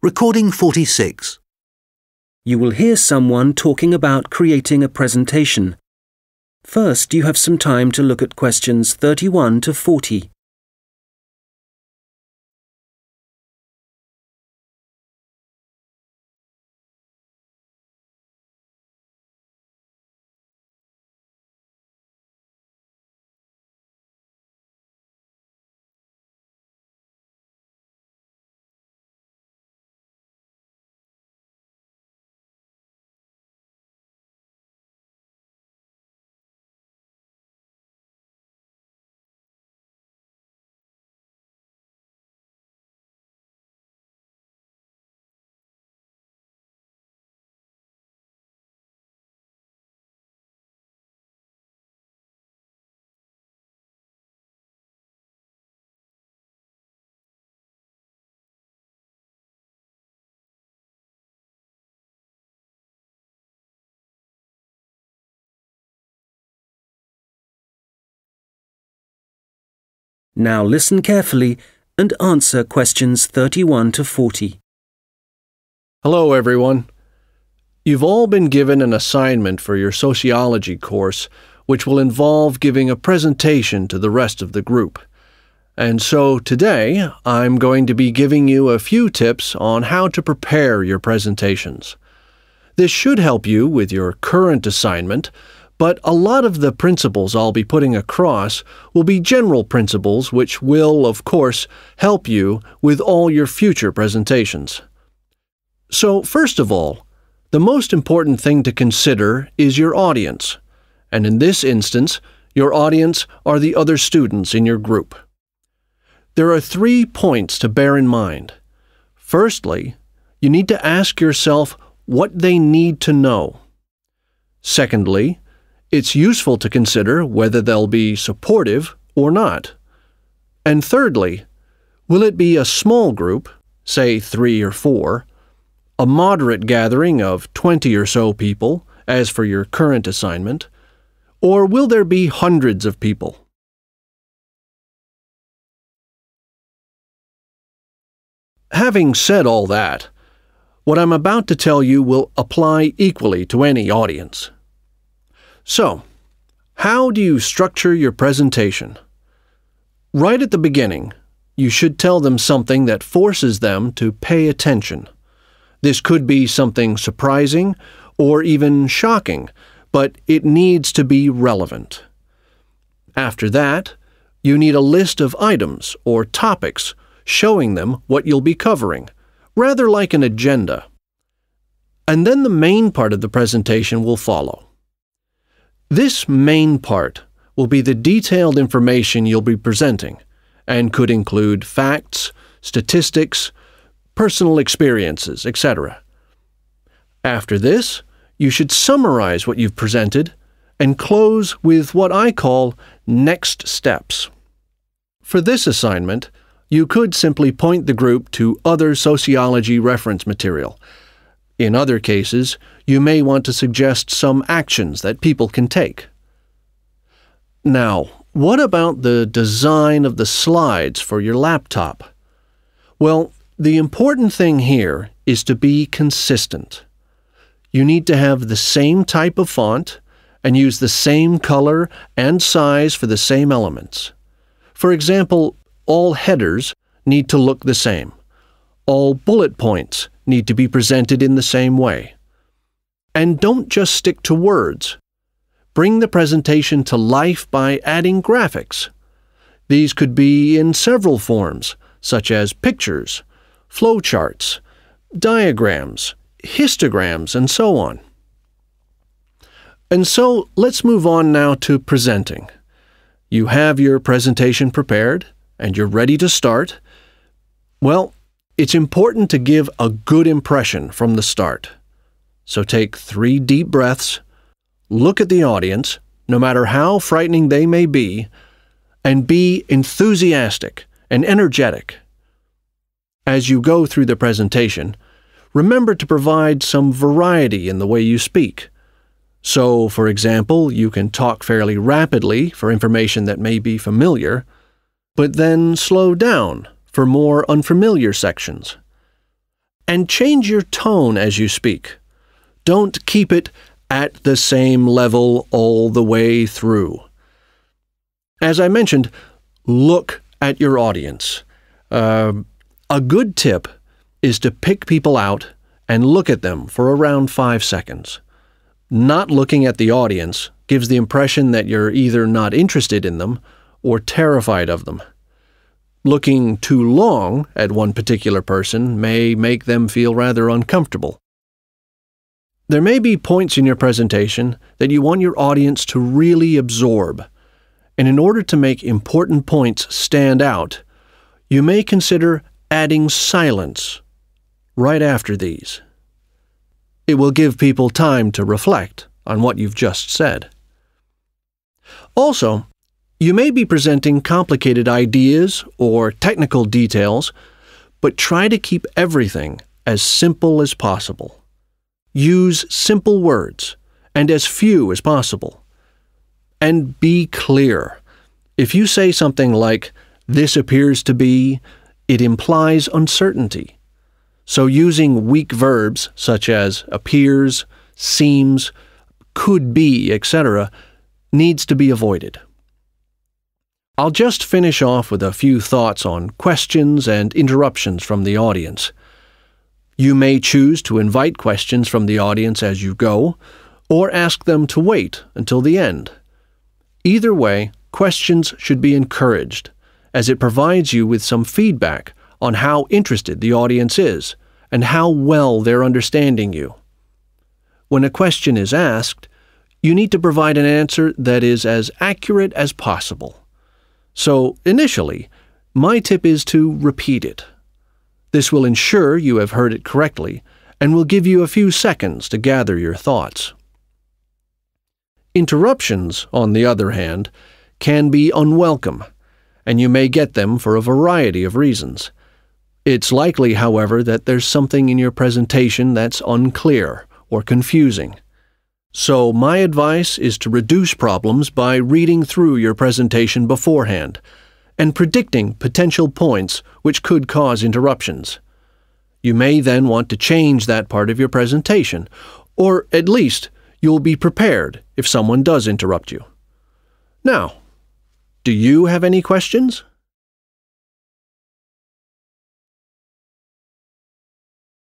Recording 46. You will hear someone talking about creating a presentation. First, you have some time to look at questions 31 to 40. Now listen carefully and answer questions 31 to 40. Hello, everyone. You've all been given an assignment for your sociology course, which will involve giving a presentation to the rest of the group. And so today, I'm going to be giving you a few tips on how to prepare your presentations. This should help you with your current assignment, but a lot of the principles I'll be putting across will be general principles which will, of course, help you with all your future presentations. So, first of all, the most important thing to consider is your audience, and in this instance, your audience are the other students in your group. There are 3 points to bear in mind. Firstly, you need to ask yourself what they need to know. Secondly, it's useful to consider whether they'll be supportive or not. And thirdly, will it be a small group, say 3 or 4, a moderate gathering of 20 or so people, as for your current assignment, or will there be hundreds of people? Having said all that, what I'm about to tell you will apply equally to any audience. So, how do you structure your presentation? Right at the beginning, you should tell them something that forces them to pay attention. This could be something surprising or even shocking, but it needs to be relevant. After that, you need a list of items or topics showing them what you'll be covering, rather like an agenda. And then the main part of the presentation will follow. This main part will be the detailed information you'll be presenting and could include facts, statistics, personal experiences, etc. After this, you should summarize what you've presented and close with what I call next steps. For this assignment, you could simply point the group to other sociology reference material. In other cases, you may want to suggest some actions that people can take. Now, what about the design of the slides for your laptop? Well, the important thing here is to be consistent. You need to have the same type of font and use the same color and size for the same elements. For example, all headers need to look the same. All bullet points need to be presented in the same way. And don't just stick to words. Bring the presentation to life by adding graphics. These could be in several forms, such as pictures, flowcharts, diagrams, histograms, and so on. And so let's move on now to presenting. You have your presentation prepared, and you're ready to start. Well, it's important to give a good impression from the start. So take 3 deep breaths, look at the audience, no matter how frightening they may be, and be enthusiastic and energetic. As you go through the presentation, remember to provide some variety in the way you speak. So, for example, you can talk fairly rapidly for information that may be familiar, but then slow down for more unfamiliar sections. And change your tone as you speak. Don't keep it at the same level all the way through. As I mentioned, look at your audience. A good tip is to pick people out and look at them for around 5 seconds. Not looking at the audience gives the impression that you're either not interested in them or terrified of them. Looking too long at one particular person may make them feel rather uncomfortable. There may be points in your presentation that you want your audience to really absorb, and in order to make important points stand out, you may consider adding silence right after these. It will give people time to reflect on what you've just said. Also, you may be presenting complicated ideas or technical details, but try to keep everything as simple as possible. Use simple words and as few as possible. And be clear. If you say something like, "This appears to be," it implies uncertainty. So using weak verbs such as appears, seems, could be, etc., needs to be avoided. I'll just finish off with a few thoughts on questions and interruptions from the audience. You may choose to invite questions from the audience as you go, or ask them to wait until the end. Either way, questions should be encouraged, as it provides you with some feedback on how interested the audience is and how well they're understanding you. When a question is asked, you need to provide an answer that is as accurate as possible. So, initially, my tip is to repeat it. This will ensure you have heard it correctly and will give you a few seconds to gather your thoughts. Interruptions, on the other hand, can be unwelcome, and you may get them for a variety of reasons. It's likely, however, that there's something in your presentation that's unclear or confusing. So my advice is to reduce problems by reading through your presentation beforehand and predicting potential points which could cause interruptions. You may then want to change that part of your presentation, or at least you'll be prepared if someone does interrupt you. Now, do you have any questions?